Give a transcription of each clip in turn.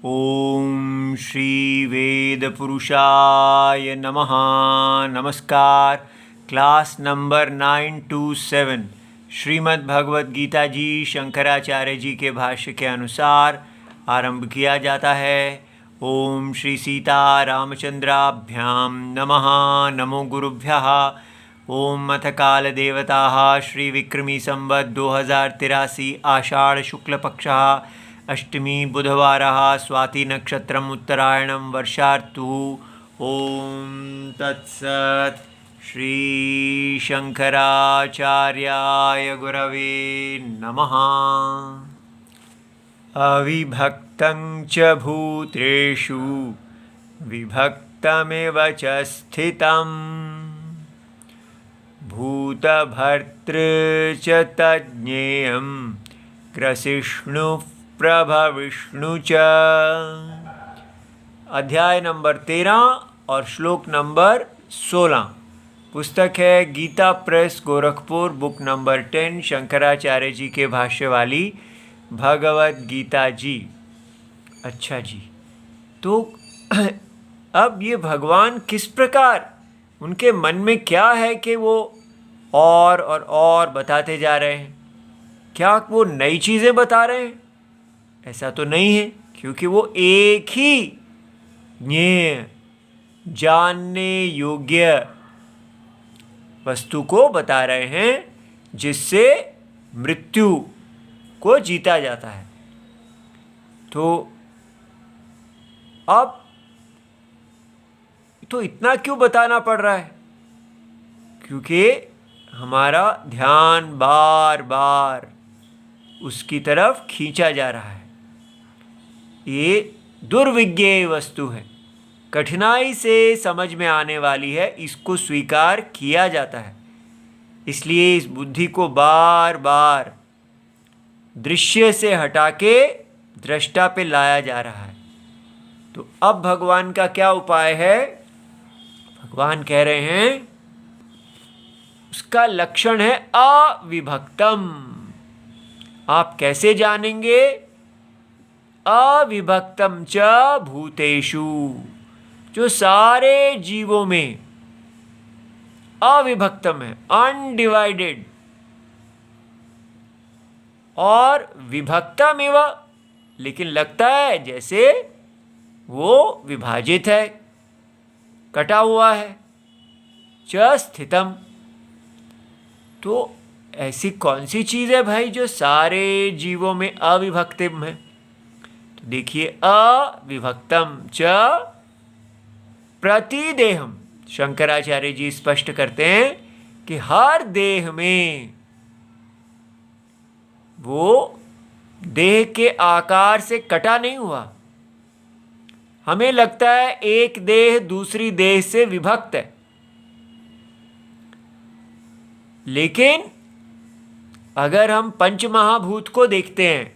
ओम श्री वेद पुरुषाय नमः। नमस्कार। क्लास नंबर 927 श्रीमद् भगवद गीता जी शंकराचार्य जी के भाष्य के अनुसार आरंभ किया जाता है। ओम श्री सीता रामचंद्राभ्याम नमः। नमो गुरुभ्यः। ओम अथ काल देवताः श्री विक्रमी संवत् 2083 आषाढ़ शुक्ल पक्षः अष्टमी बुधवारः स्वाति नक्षत्रम् उत्तरायणं वर्षार्तुः। ओम तत्सत्। श्री शंकराचार्याय गुरवे नमः। अविभक्तं च भूतेषु विभक्तमेव च स्थितं भूतभर्तृ च तज्ज्ञेयं ग्रसिष्णुः प्रभविष्णु च। अध्याय नंबर 13 और श्लोक नंबर 16। पुस्तक है Gita Press Gorakhpur, book number 10, Shankaracharya ji के भाष्य वाली भगवद गीता जी। अच्छा जी, तो अब ये भगवान किस प्रकार, उनके मन में क्या है कि वो और बताते जा रहे हैं? क्या वो नई चीज़ें बता रहे हैं? ऐसा तो नहीं है, क्योंकि वो एक ही ज्ञेय जानने योग्य वस्तु को बता रहे हैं जिससे मृत्यु को जीता जाता है। तो अब तो इतना क्यों बताना पड़ रहा है? क्योंकि हमारा ध्यान बार बार उसकी तरफ खींचा जा रहा है। ये दुर्विज्ञेय वस्तु है, कठिनाई से समझ में आने वाली है, इसको स्वीकार किया जाता है। इसलिए इस बुद्धि को बार बार दृश्य से हटा के दृष्टा पे लाया जा रहा है। तो अब भगवान का क्या उपाय है? भगवान कह रहे हैं उसका लक्षण है अविभक्तम। आप कैसे जानेंगे? अविभक्तम च भूतेषु, जो सारे जीवों में अविभक्तम है, अनडिवाइडेड, और विभक्तम एवं, लेकिन लगता है जैसे वो विभाजित है, कटा हुआ है। च स्थितम, तो ऐसी कौन सी चीज़ है भाई जो सारे जीवों में अविभक्तम है? तो देखिए, अविभक्तम च प्रतिदेहम, शंकराचार्य जी स्पष्ट करते हैं कि हर देह में, वो देह के आकार से कटा नहीं हुआ। हमें लगता है एक देह दूसरी देह से विभक्त है, लेकिन अगर हम पंचमहाभूत को देखते हैं,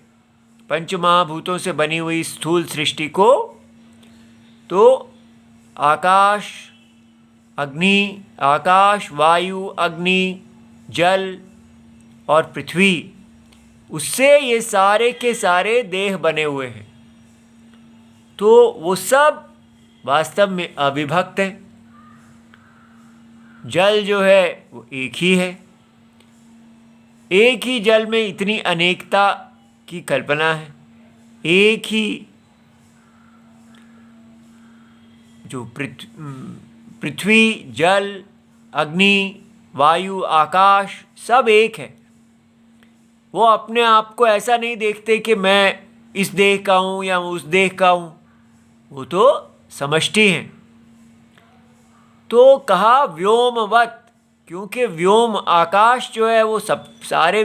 पंचमहाभूतों से बनी हुई स्थूल सृष्टि को, तो आकाश वायु अग्नि जल और पृथ्वी, उससे ये सारे के सारे देह बने हुए हैं। तो वो सब वास्तव में अविभक्त हैं। जल जो है वो एक ही है। एक ही जल में इतनी अनेकता की कल्पना है। एक ही जो पृथ्वी जल अग्नि वायु आकाश सब एक है। वो अपने आप को ऐसा नहीं देखते कि मैं इस देह का हूँ या उस देह का हूँ, वो तो समष्टि हैं। तो कहा व्योमवत, क्योंकि व्योम आकाश जो है वो सब सारे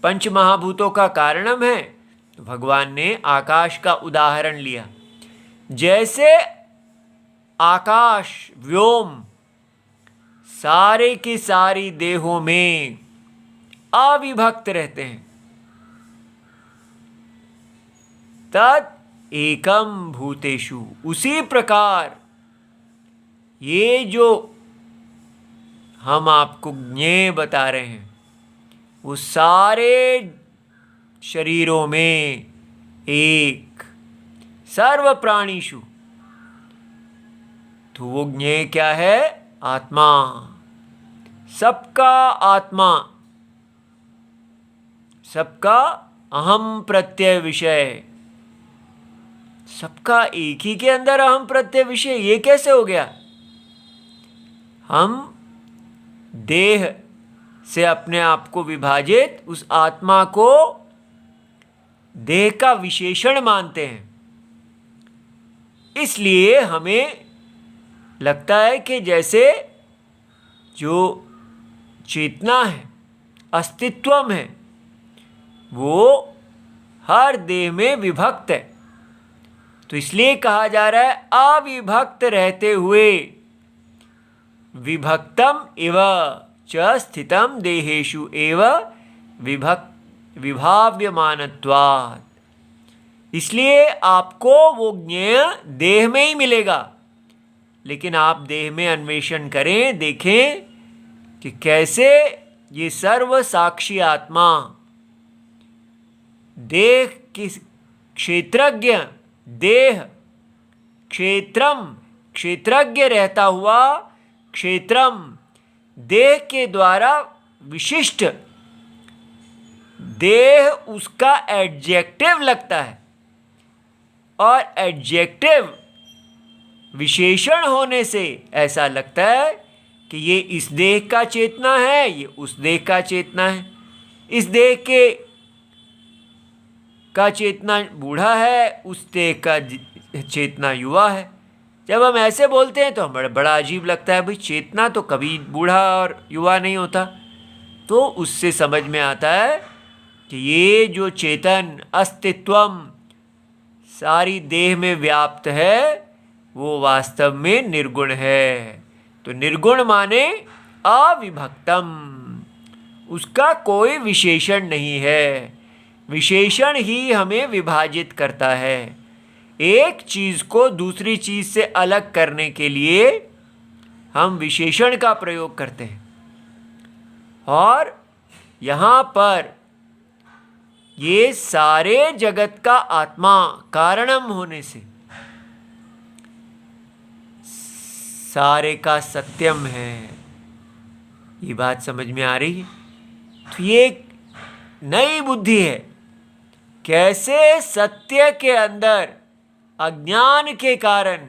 पंच महाभूतों का कारणम है। तो भगवान ने आकाश का उदाहरण लिया। जैसे आकाश व्योम सारे की सारी देहों में अविभक्त रहते हैं, तत् एकम भूतेषु, उसी प्रकार ये जो हम आपको ज्ञेय बता रहे हैं वो सारे शरीरों में एक सर्व प्राणीषु। तो वो ज्ञेय क्या है? आत्मा, सबका आत्मा, सबका अहम प्रत्यय विषय, सबका एक ही के अंदर अहम प्रत्यय विषय। ये कैसे हो गया? हम देह से अपने आप को विभाजित उस आत्मा को देह का विशेषण मानते हैं, इसलिए हमें लगता है कि जैसे जो चेतना है, अस्तित्वम है, वो हर देह में विभक्त है। तो इसलिए कहा जा रहा है अविभक्त रहते हुए विभक्तम इव च स्थितम देहेषु एव विभाव्यमानत्वात्। इसलिए आपको वो ज्ञेय देह में ही मिलेगा, लेकिन आप देह में अन्वेषण करें, देखें कि कैसे ये सर्व साक्षी आत्मा देह की क्षेत्रज्ञ, देह क्षेत्रम, क्षेत्रज्ञ रहता हुआ क्षेत्रम, देह के द्वारा विशिष्ट, देह उसका एडजेक्टिव लगता है, और एडजेक्टिव विशेषण होने से ऐसा लगता है कि ये इस देह का चेतना है, ये उस देह का चेतना है, इस देह के का चेतना बूढ़ा है, उस देह का चेतना युवा है। जब हम ऐसे बोलते हैं तो हमें बड़ा अजीब लगता है, भाई चेतना तो कभी बूढ़ा और युवा नहीं होता। तो उससे समझ में आता है कि ये जो चेतन अस्तित्वम सारी देह में व्याप्त है, वो वास्तव में निर्गुण है। तो निर्गुण माने अविभक्तम, उसका कोई विशेषण नहीं है। विशेषण ही हमें विभाजित करता है। एक चीज़ को दूसरी चीज़ से अलग करने के लिए हम विशेषण का प्रयोग करते हैं, और यहाँ पर ये सारे जगत का आत्मा कारणम होने से सारे का सत्यम है। ये बात समझ में आ रही है? तो ये एक नई बुद्धि है, कैसे सत्य के अंदर अज्ञान के कारण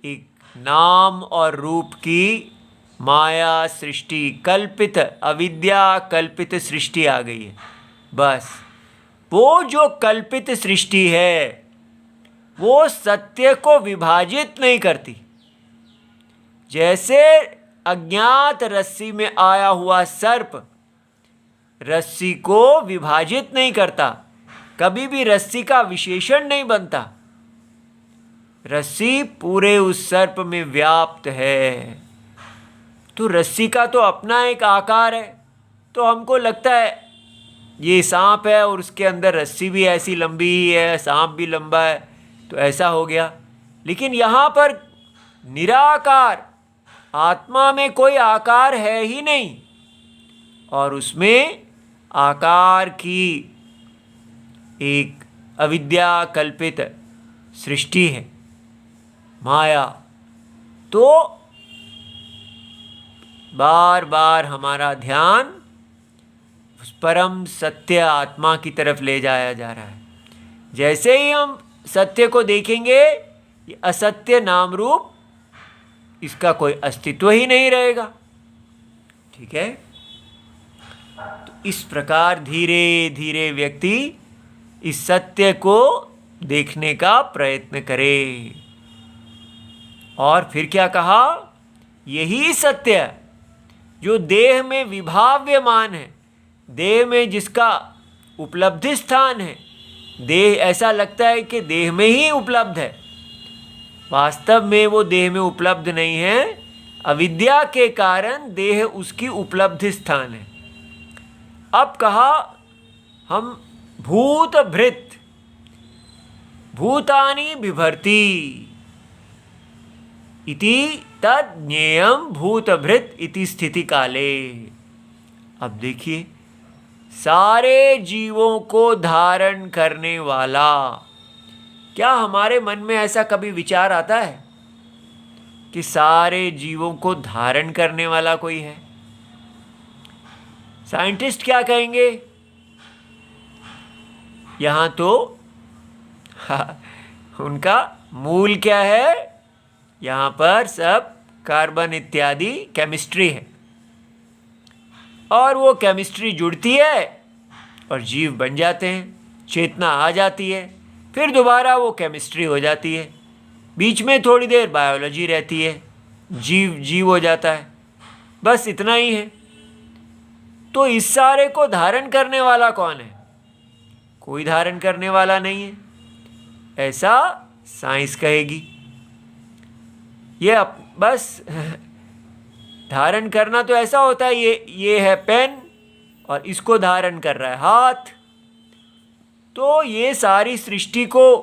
एक नाम और रूप की माया सृष्टि, कल्पित अविद्या कल्पित सृष्टि आ गई है। बस वो जो कल्पित सृष्टि है वो सत्य को विभाजित नहीं करती। जैसे अज्ञात रस्सी में आया हुआ सर्प रस्सी को विभाजित नहीं करता, कभी भी रस्सी का विशेषण नहीं बनता, रस्सी पूरे उस सर्प में व्याप्त है। तो रस्सी का तो अपना एक आकार है, तो हमको लगता है ये सांप है और उसके अंदर रस्सी भी ऐसी लंबी ही है, सांप भी लंबा है, तो ऐसा हो गया। लेकिन यहाँ पर निराकार आत्मा में कोई आकार है ही नहीं, और उसमें आकार की एक अविद्या कल्पित सृष्टि है, माया। तो बार बार हमारा ध्यान उस परम सत्य आत्मा की तरफ ले जाया जा रहा है। जैसे ही हम सत्य को देखेंगे, ये असत्य नाम रूप इसका कोई अस्तित्व ही नहीं रहेगा। ठीक है? तो इस प्रकार धीरे धीरे व्यक्ति इस सत्य को देखने का प्रयत्न करे। और फिर क्या कहा? यही सत्य जो देह में विभाव्यमान है, देह में जिसका उपलब्धि स्थान है, देह ऐसा लगता है कि देह में ही उपलब्ध है, वास्तव में वो देह में उपलब्ध नहीं है। अविद्या के कारण देह उसकी उपलब्धि स्थान है। अब कहा हम भूत भृत, भूतानि बिभर्ति इति तद ज्ञेयम भूतभृत इति स्थिति काले। अब देखिए, सारे जीवों को धारण करने वाला क्या हमारे मन में ऐसा कभी विचार आता है कि सारे जीवों को धारण करने वाला कोई है? साइंटिस्ट क्या कहेंगे? यहाँ तो उनका मूल क्या है? यहाँ पर सब कार्बन इत्यादि केमिस्ट्री है, और वो केमिस्ट्री जुड़ती है और जीव बन जाते हैं, चेतना आ जाती है, फिर दोबारा वो केमिस्ट्री हो जाती है, बीच में थोड़ी देर बायोलॉजी रहती है, जीव हो जाता है। बस इतना ही है। तो इस सारे को धारण करने वाला कौन है? कोई धारण करने वाला नहीं है, ऐसा साइंस कहेगी। ये बस धारण करना तो ऐसा होता है, ये है पेन और इसको धारण कर रहा है हाथ। तो ये सारी सृष्टि को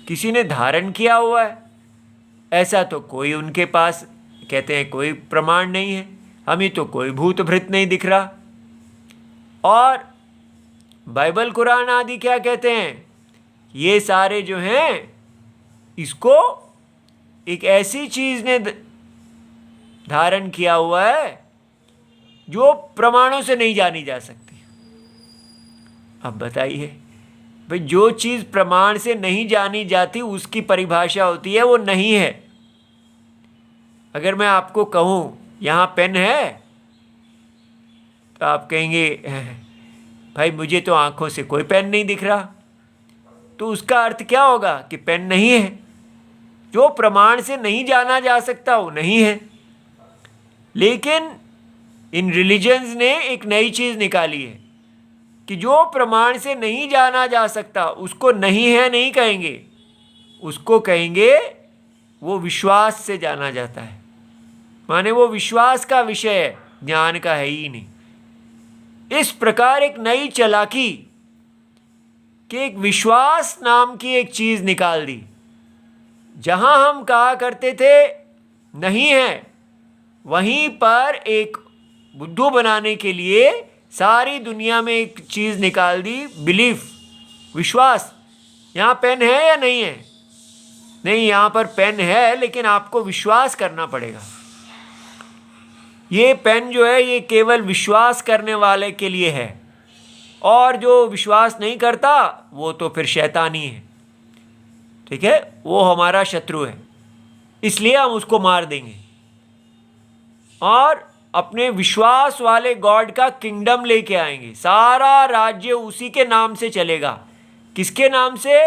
किसी ने धारण किया हुआ है, ऐसा तो कोई उनके पास कहते हैं कोई प्रमाण नहीं है। हमें तो कोई भूत भृत नहीं दिख रहा। और बाइबल कुरान आदि क्या कहते हैं? ये सारे जो हैं, इसको एक ऐसी चीज ने धारण किया हुआ है जो प्रमाणों से नहीं जानी जा सकती। अब बताइए भाई, जो चीज प्रमाण से नहीं जानी जाती उसकी परिभाषा होती है वो नहीं है। अगर मैं आपको कहूं यहां पेन है, तो आप कहेंगे भाई मुझे तो आंखों से कोई पेन नहीं दिख रहा। तो उसका अर्थ क्या होगा? कि पेन नहीं है। जो प्रमाण से नहीं जाना जा सकता वो नहीं है। लेकिन इन रिलीजन्स ने एक नई चीज निकाली है कि जो प्रमाण से नहीं जाना जा सकता उसको नहीं है नहीं कहेंगे, उसको कहेंगे वो विश्वास से जाना जाता है। माने वो विश्वास का विषय है, ज्ञान का है ही नहीं। इस प्रकार एक नई चालाकी कि एक विश्वास नाम की एक चीज निकाल दी। जहां हम कहा करते थे नहीं है, वहीं पर एक बुद्धू बनाने के लिए सारी दुनिया में एक चीज निकाल दी, बिलीफ, विश्वास। यहां पेन है या नहीं है? नहीं, यहां पर पेन है, लेकिन आपको विश्वास करना पड़ेगा। ये पेन जो है ये केवल विश्वास करने वाले के लिए है, और जो विश्वास नहीं करता वो तो फिर शैतानी है। ठीक है, वो हमारा शत्रु है, इसलिए हम उसको मार देंगे और अपने विश्वास वाले गॉड का किंगडम लेके आएंगे। सारा राज्य उसी के नाम से चलेगा। किसके नाम से?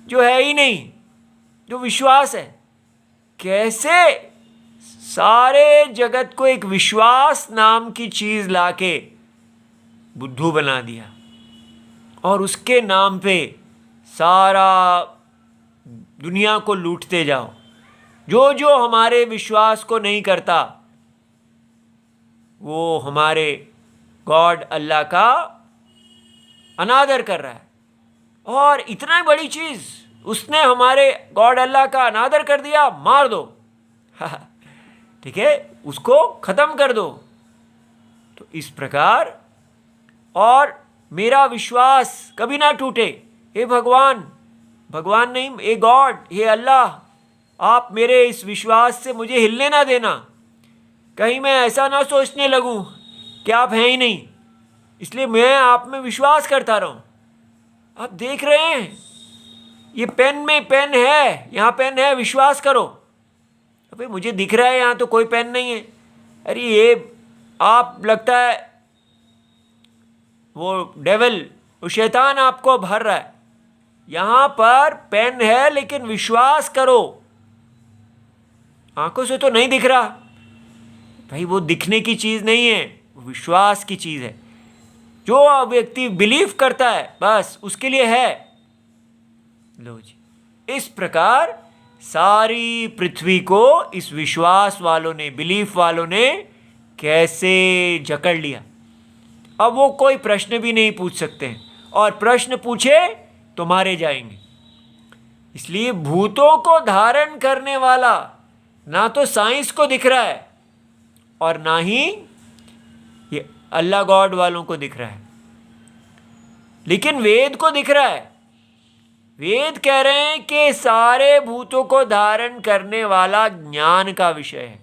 जो है ही नहीं, जो विश्वास है। कैसे? सारे जगत को एक विश्वास नाम की चीज लाके बुद्धू बना दिया, और उसके नाम पे सारा दुनिया को लूटते जाओ। जो जो हमारे विश्वास को नहीं करता वो हमारे गॉड अल्लाह का अनादर कर रहा है। और इतना बड़ी चीज, उसने हमारे गॉड अल्लाह का अनादर कर दिया, मार दो। ठीक है, उसको खत्म कर दो। तो इस प्रकार, और मेरा विश्वास कभी ना टूटे। हे भगवान, भगवान नहीं, हे गॉड, हे अल्लाह, आप मेरे इस विश्वास से मुझे हिलने ना देना। कहीं मैं ऐसा ना सोचने लगूं कि आप हैं ही नहीं, इसलिए मैं आप में विश्वास करता रहूं। आप देख रहे हैं ये पेन में पेन है, यहाँ पेन है, विश्वास करो। अबे मुझे दिख रहा है यहाँ तो कोई पेन नहीं है। अरे ये आप, लगता है वो डेविल, वो शैतान आपको भर रहा है। यहाँ पर पेन है लेकिन विश्वास करो। आंखों से तो नहीं दिख रहा भाई, वो दिखने की चीज नहीं है, विश्वास की चीज है। जो व्यक्ति बिलीव करता है बस उसके लिए है। लो जी, इस प्रकार सारी पृथ्वी को इस विश्वास वालों ने, बिलीफ वालों ने कैसे जकड़ लिया। अब वो कोई प्रश्न भी नहीं पूछ सकते हैं, और प्रश्न पूछे तो मारे जाएंगे। इसलिए भूतों को धारण करने वाला ना तो साइंस को दिख रहा है और ना ही ये अल्लाह गॉड वालों को दिख रहा है, लेकिन वेद को दिख रहा है। वेद कह रहे हैं कि सारे भूतों को धारण करने वाला ज्ञान का विषय है।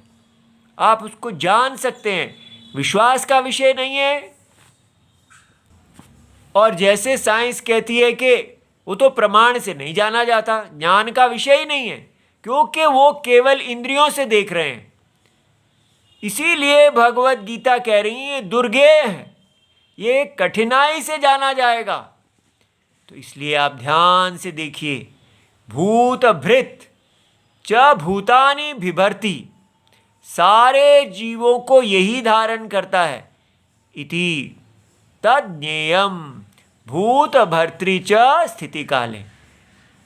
आप उसको जान सकते हैं, विश्वास का विषय नहीं है। और जैसे साइंस कहती है कि वो तो प्रमाण से नहीं जाना जाता, ज्ञान का विषय ही नहीं है, क्योंकि वो केवल इंद्रियों से देख रहे हैं। इसीलिए भगवत गीता कह रही है दुर्गेय है, ये कठिनाई से जाना जाएगा। तो इसलिए आप ध्यान से देखिए, भूत भृत च भूतानि बिभर्ति, सारे जीवों को यही धारण करता है। इति तज्ञेयम भूत भर्तृ च स्थिति काले।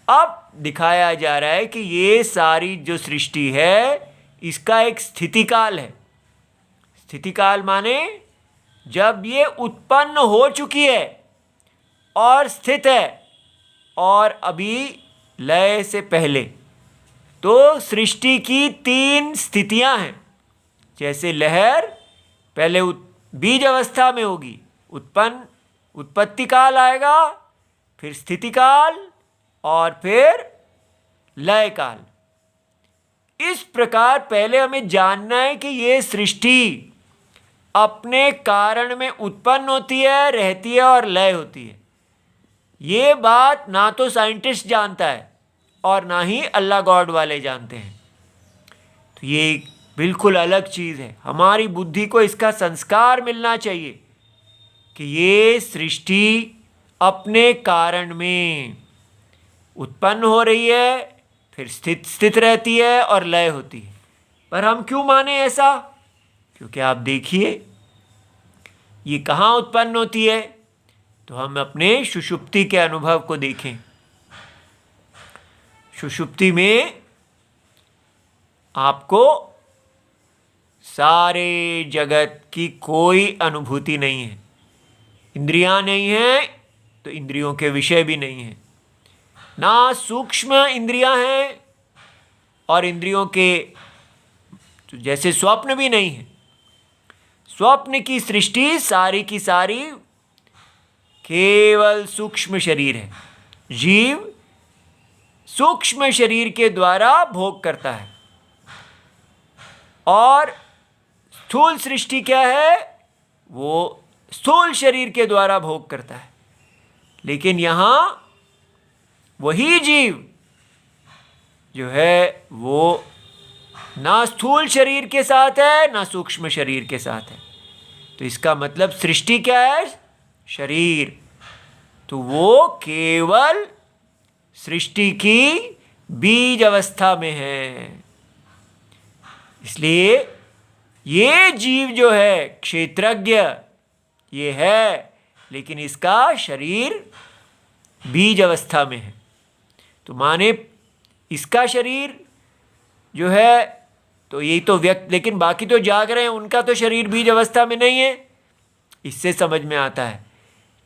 अब दिखाया जा रहा है कि ये सारी जो सृष्टि है इसका एक स्थिति काल है। स्थिति काल माने जब ये उत्पन्न हो चुकी है और स्थित है, और अभी लय से पहले। तो सृष्टि की 3 स्थितियां हैं। जैसे लहर पहले बीज अवस्था में होगी, उत्पत्ति काल आएगा, फिर स्थिति काल और फिर लय काल। इस प्रकार पहले हमें जानना है कि ये सृष्टि अपने कारण में उत्पन्न होती है, रहती है और लय होती है। ये बात ना तो साइंटिस्ट जानता है और ना ही अल्लाह गॉड वाले जानते हैं। तो ये बिल्कुल अलग चीज़ है। हमारी बुद्धि को इसका संस्कार मिलना चाहिए कि ये सृष्टि अपने कारण में उत्पन्न हो रही है, फिर स्थित रहती है और लय होती है। पर हम क्यों माने ऐसा? क्योंकि आप देखिए ये कहाँ उत्पन्न होती है, तो हम अपने सुषुप्ति के अनुभव को देखें। सुषुप्ति में आपको सारे जगत की कोई अनुभूति नहीं है, इंद्रियां नहीं हैं तो इंद्रियों के विषय भी नहीं है, ना सूक्ष्म इंद्रियां हैं और इंद्रियों के तो जैसे स्वप्न भी नहीं है। स्वप्न की सृष्टि सारी की सारी केवल सूक्ष्म शरीर है। जीव सूक्ष्म शरीर के द्वारा भोग करता है, और स्थूल सृष्टि क्या है, वो स्थूल शरीर के द्वारा भोग करता है। लेकिन यहाँ वही जीव जो है वो ना स्थूल शरीर के साथ है ना सूक्ष्म शरीर के साथ है। तो इसका मतलब सृष्टि क्या है? शरीर। तो वो केवल सृष्टि की बीज अवस्था में है। इसलिए ये जीव जो है क्षेत्रज्ञ ये है, लेकिन इसका शरीर बीज अवस्था में है। तो माने इसका शरीर जो है तो यही तो लेकिन बाकी तो जाग रहे हैं, उनका तो शरीर बीज अवस्था में नहीं है। इससे समझ में आता है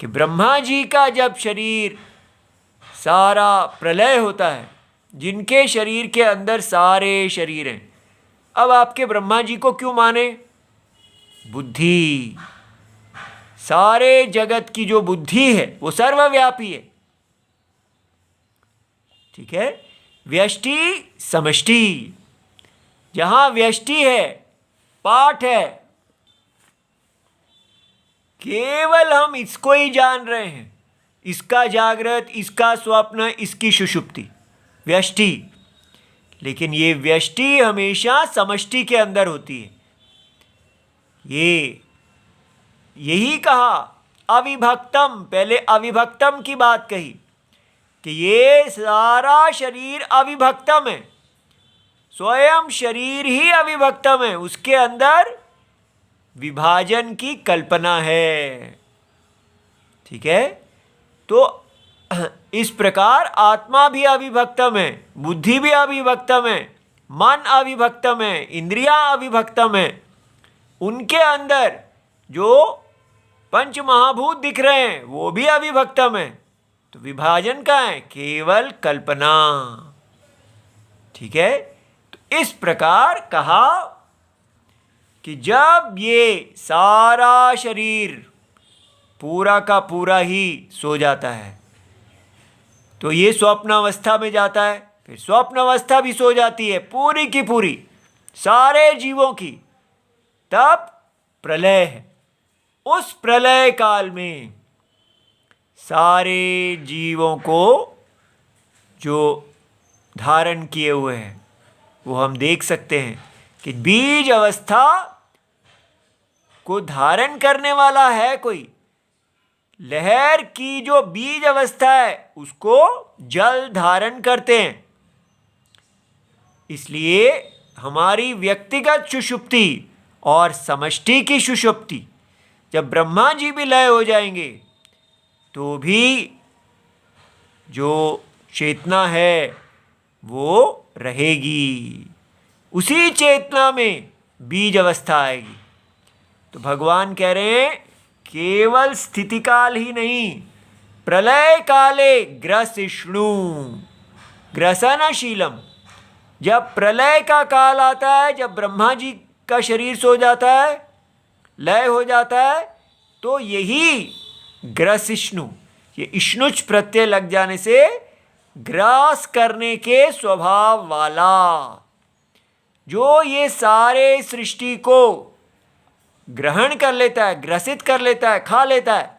कि ब्रह्मा जी का जब शरीर सारा प्रलय होता है, जिनके शरीर के अंदर सारे शरीर हैं, अब आपके ब्रह्मा जी को क्यों माने? बुद्धि, सारे जगत की जो बुद्धि है वो सर्वव्यापी है। ठीक है, व्यष्टि समष्टि। जहां व्यष्टि है, पाठ है, केवल हम इसको ही जान रहे हैं, इसका जागृत, इसका स्वप्न, इसकी सुषुप्ति, व्यष्टि। लेकिन ये व्यष्टि हमेशा समष्टि के अंदर होती है। यही कहा अविभक्तम, पहले अविभक्तम की बात कही कि ये सारा शरीर अविभक्तम है, स्वयं शरीर ही अविभक्तम है, उसके अंदर विभाजन की कल्पना है। ठीक है, तो इस प्रकार आत्मा भी अविभक्तम है, बुद्धि भी अविभक्तम है, मन अविभक्तम है, इंद्रियां अविभक्तम है। उनके अंदर जो पंच महाभूत दिख रहे हैं वो भी अविभक्तम है। तो विभाजन का है केवल कल्पना। ठीक है, तो इस प्रकार कहा कि जब ये सारा शरीर पूरा का पूरा ही सो जाता है, तो ये स्वप्न अवस्था में जाता है, फिर स्वप्न अवस्था भी सो जाती है पूरी की पूरी सारे जीवों की। तब प्रलय है। उस प्रलय काल में सारे जीवों को जो धारण किए हुए हैं वो हम देख सकते हैं कि बीज अवस्था को धारण करने वाला है कोई। लहर की जो बीज अवस्था है उसको जल धारण करते हैं। इसलिए हमारी व्यक्तिगत सुषुप्ति और समष्टि की सुषुप्ति, जब ब्रह्मा जी भी लय हो जाएंगे तो भी जो चेतना है वो रहेगी। उसी चेतना में बीज अवस्था आएगी। तो भगवान कह रहे हैं केवल स्थिति काल ही नहीं, प्रलय काले ग्रसिष्णु ग्रसनशीलम। जब प्रलय का काल आता है, जब ब्रह्मा जी का शरीर सो जाता है, लय हो जाता है, तो यही ग्रसिष्णु, ये इष्णुच प्रत्यय लग जाने से ग्रास करने के स्वभाव वाला, जो ये सारे सृष्टि को ग्रहण कर लेता है, ग्रसित कर लेता है, खा लेता है,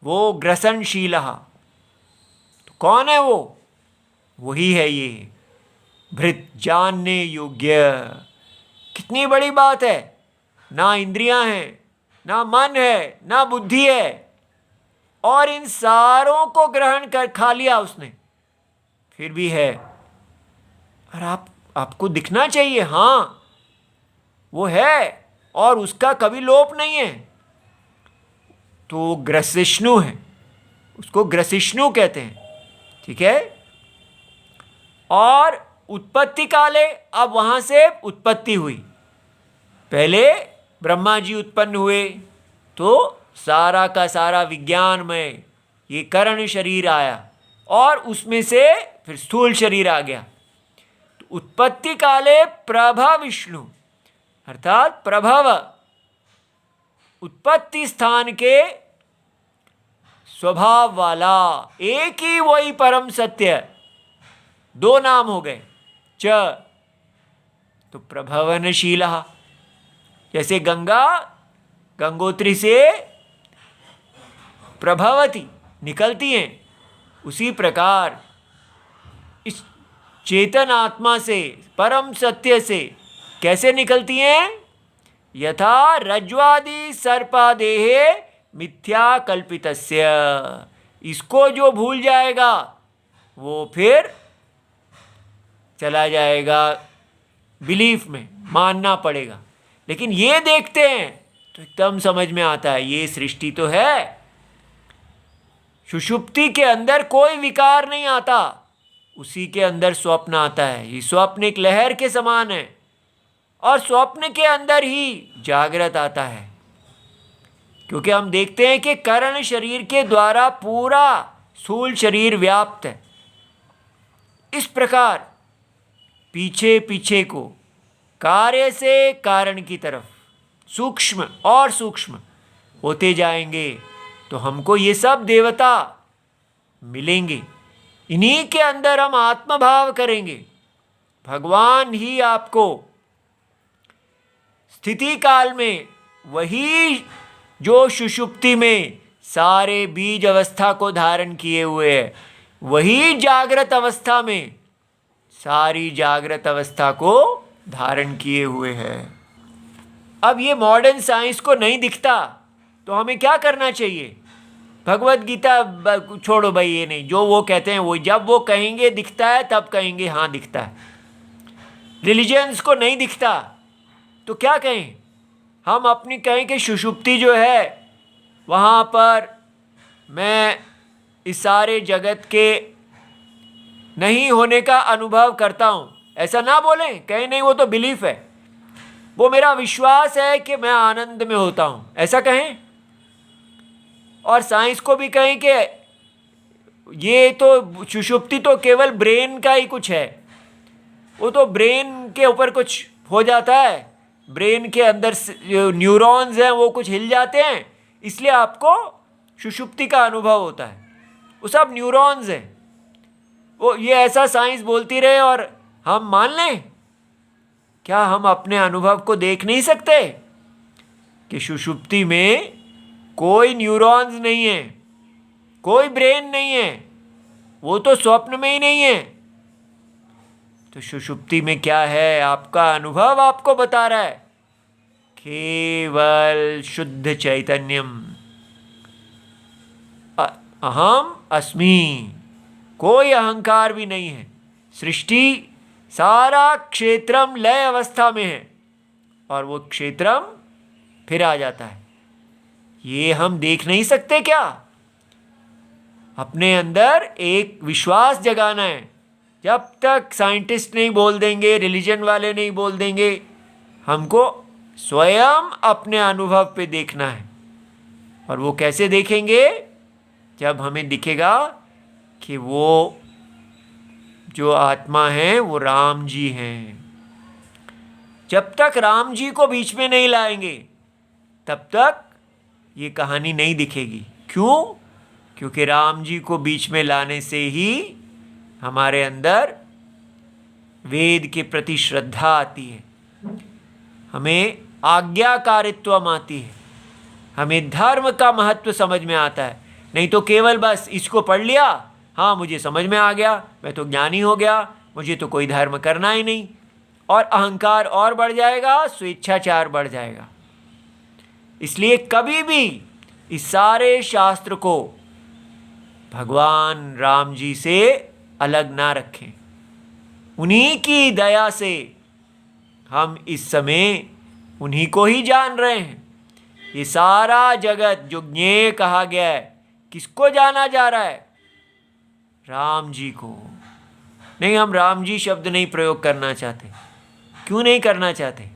वो ग्रसनशील। तो कौन है वो? वही है ये भृत जानने योग्य। कितनी बड़ी बात है। ना इंद्रियां हैं, ना मन है, ना बुद्धि है, और इन सारों को ग्रहण कर खा लिया उसने, फिर भी है। और आपको दिखना चाहिए, हाँ वो है और उसका कभी लोप नहीं है। तो ग्रसिष्णु है, उसको ग्रसिष्णु कहते हैं। ठीक है। और उत्पत्ति काले, अब वहां से उत्पत्ति हुई। पहले ब्रह्मा जी उत्पन्न हुए तो सारा का सारा विज्ञानमय ये कर्ण शरीर आया और उसमें से फिर स्थूल शरीर आ गया। तो उत्पत्ति काले प्रभव विष्णु, अर्थात प्रभव उत्पत्ति स्थान के स्वभाव वाला, एक ही वही परम सत्य। दो नाम हो गए च, तो प्रभवनशील। जैसे गंगा गंगोत्री से प्रभवती निकलती हैं, उसी प्रकार इस चेतन आत्मा से, परम सत्य से कैसे निकलती हैं? यथा रज्ज्वादि सर्पादेहे मिथ्या कल्पितस्य। इसको जो भूल जाएगा वो फिर चला जाएगा बिलीफ में, मानना पड़ेगा। लेकिन ये देखते हैं तो एकदम समझ में आता है, ये सृष्टि तो है। सुषुप्ति के अंदर कोई विकार नहीं आता, उसी के अंदर स्वप्न आता है। ये स्वप्न एक लहर के समान है और स्वप्न के अंदर ही जागृत आता है। क्योंकि हम देखते हैं कि कर्ण शरीर के द्वारा पूरा स्थूल शरीर व्याप्त है। इस प्रकार पीछे पीछे को कार्य से कारण की तरफ सूक्ष्म और सूक्ष्म होते जाएंगे तो हमको ये सब देवता मिलेंगे। इन्हीं के अंदर हम आत्मभाव करेंगे। भगवान ही आपको स्थिति काल में वही जो सुषुप्ति में सारे बीज अवस्था को धारण किए हुए है, वही जागृत अवस्था में सारी जागृत अवस्था को धारण किए हुए हैं। अब ये मॉडर्न साइंस को नहीं दिखता तो हमें क्या करना चाहिए? भगवत गीता छोड़ो भाई, ये नहीं, जो वो कहते हैं वो, जब वो कहेंगे दिखता है तब कहेंगे हाँ दिखता है। रिलीजन्स को नहीं दिखता तो क्या कहें? हम अपनी कहें कि सुषुप्ति जो है वहाँ पर मैं इस सारे जगत के नहीं होने का अनुभव करता हूँ, ऐसा ना बोलें। कहें नहीं वो तो बिलीफ है, वो मेरा विश्वास है कि मैं आनंद में होता हूँ, ऐसा कहें। और साइंस को भी कहें कि ये तो सुषुप्ति तो केवल ब्रेन का ही कुछ है, वो तो ब्रेन के ऊपर कुछ हो जाता है, ब्रेन के अंदर जो न्यूरॉन्स हैं वो कुछ हिल जाते हैं, इसलिए आपको सुषुप्ति का अनुभव होता है। वो सब न्यूरॉन्स हैं। वो ये ऐसा साइंस बोलती रहे और हम मान लें? क्या हम अपने अनुभव को देख नहीं सकते कि सुषुप्ति में कोई न्यूरॉन्स नहीं है, कोई ब्रेन नहीं है, वो तो स्वप्न में ही नहीं है। तो सुषुप्ति में क्या है? आपका अनुभव आपको बता रहा है, केवल शुद्ध चैतन्यम, अहम अस्मि, कोई अहंकार भी नहीं है। सृष्टि सारा क्षेत्रम लय अवस्था में है और वो क्षेत्रम फिर आ जाता है। ये हम देख नहीं सकते क्या? अपने अंदर एक विश्वास जगाना है। जब तक साइंटिस्ट नहीं बोल देंगे, रिलीजन वाले नहीं बोल देंगे, हमको स्वयं अपने अनुभव पे देखना है। और वो कैसे देखेंगे? जब हमें दिखेगा कि वो जो आत्मा है वो राम जी हैं। जब तक राम जी को बीच में नहीं लाएंगे तब तक ये कहानी नहीं दिखेगी। क्यों? क्योंकि राम जी को बीच में लाने से ही हमारे अंदर वेद के प्रति श्रद्धा आती है, हमें आज्ञाकारित्व आती है, हमें धर्म का महत्व समझ में आता है। नहीं तो केवल बस इसको पढ़ लिया, हाँ मुझे समझ में आ गया, मैं तो ज्ञानी हो गया, मुझे तो कोई धर्म करना ही नहीं, और अहंकार और बढ़ जाएगा, स्वेच्छाचार बढ़ जाएगा। इसलिए कभी भी इस सारे शास्त्र को भगवान राम जी से अलग ना रखें। उन्हीं की दया से हम इस समय उन्हीं को ही जान रहे हैं। ये सारा जगत जो ज्ञेय कहा गया है, किसको जाना जा रहा है? राम जी को। नहीं, हम राम जी शब्द नहीं प्रयोग करना चाहते। क्यों नहीं करना चाहते?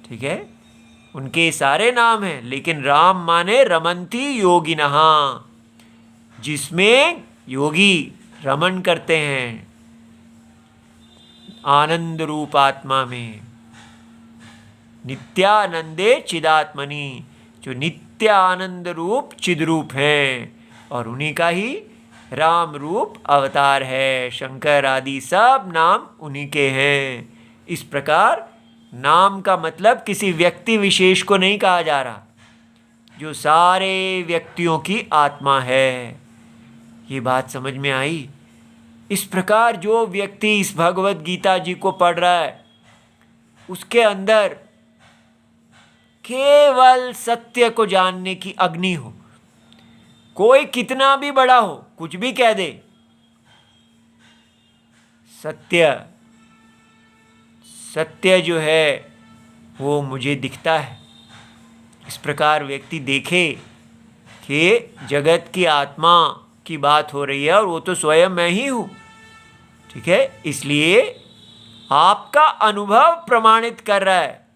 ठीक है, उनके सारे नाम हैं, लेकिन राम माने रमंती योगिनः, जिसमें योगी रमन करते हैं आनंद रूप आत्मा में, नित्यानंदे चिदात्मनि, जो नित्य आनंद रूप चिद रूप हैं, और उन्हीं का ही राम रूप अवतार है। शंकर आदि सब नाम उन्हीं के हैं। इस प्रकार नाम का मतलब किसी व्यक्ति विशेष को नहीं कहा जा रहा, जो सारे व्यक्तियों की आत्मा है। ये बात समझ में आई? इस प्रकार जो व्यक्ति इस भगवत गीता जी को पढ़ रहा है, उसके अंदर केवल सत्य को जानने की अग्नि हो। कोई कितना भी बड़ा हो, कुछ भी कह दे, सत्य सत्य जो है वो मुझे दिखता है। इस प्रकार व्यक्ति देखे कि जगत की आत्मा की बात हो रही है और वो तो स्वयं मैं ही हूँ। ठीक है, इसलिए आपका अनुभव प्रमाणित कर रहा है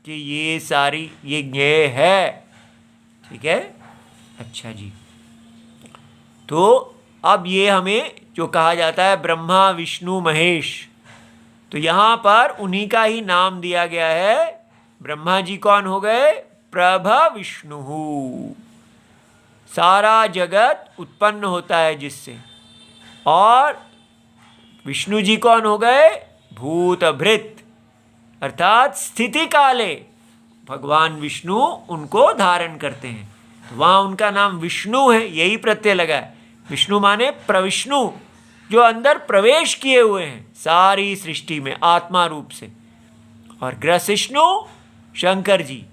कि ये सारी ये ज्ञेय है। ठीक है, अच्छा जी। तो अब ये हमें जो कहा जाता है ब्रह्मा विष्णु महेश, तो यहाँ पर उन्हीं का ही नाम दिया गया है। ब्रह्मा जी कौन हो गए? प्रभ विष्णु। सारा जगत उत्पन्न होता है जिससे। और विष्णु जी कौन हो गए? भूत भृत, अर्थात स्थिति काले भगवान विष्णु उनको धारण करते हैं, तो वहाँ उनका नाम विष्णु है, यही प्रत्यय लगा है। विष्णु माने प्रविष्णु, जो अंदर प्रवेश किए हुए हैं सारी सृष्टि में आत्मा रूप से। और ग्रसिष्णु शंकर जी,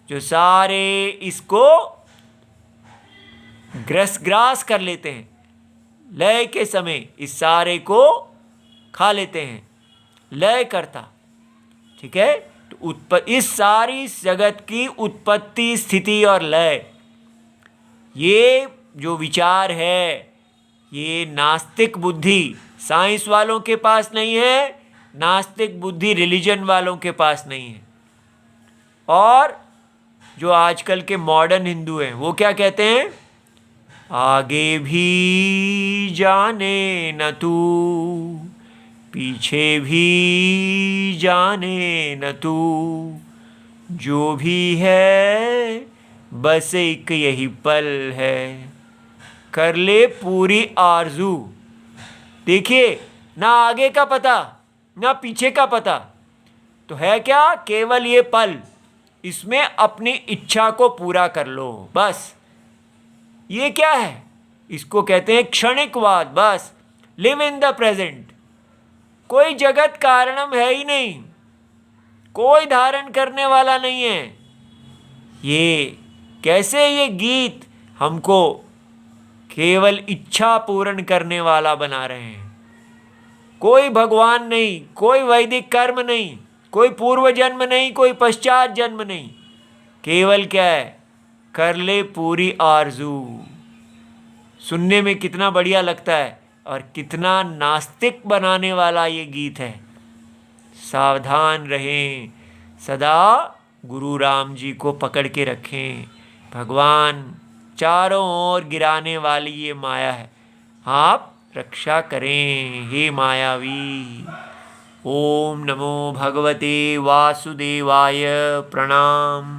जो सारे इसको ग्रास कर लेते हैं, लय के समय इस सारे को खा लेते हैं, लय करता। ठीक है, तो इस सारी जगत की उत्पत्ति स्थिति और लय, ये जो विचार है, ये नास्तिक बुद्धि साइंस वालों के पास नहीं है, नास्तिक बुद्धि रिलीजन वालों के पास नहीं है। और जो आजकल के मॉडर्न हिंदू हैं वो क्या कहते हैं? आगे भी जाने न तू, पीछे भी जाने न तू, जो भी है बस एक यही पल है, कर ले पूरी आरजू। देखिए, ना आगे का पता ना पीछे का पता, तो है क्या, केवल ये पल, इसमें अपनी इच्छा को पूरा कर लो बस। ये क्या है, इसको कहते हैं क्षणिकवाद। बस लिव इन द प्रेजेंट। कोई जगत कारणम है ही नहीं, कोई धारण करने वाला नहीं है। ये कैसे ये गीत हमको केवल इच्छा पूर्ण करने वाला बना रहे हैं। कोई भगवान नहीं, कोई वैदिक कर्म नहीं, कोई पूर्व जन्म नहीं, कोई पश्चात जन्म नहीं, केवल क्या है, कर ले पूरी आरजू। सुनने में कितना बढ़िया लगता है और कितना नास्तिक बनाने वाला ये गीत है। सावधान रहें, सदा गुरु राम जी को पकड़ के रखें। भगवान चारों ओर गिराने वाली ये माया है, आप रक्षा करें हे मायावी। ओम नमो भगवते वासुदेवाय। प्रणाम।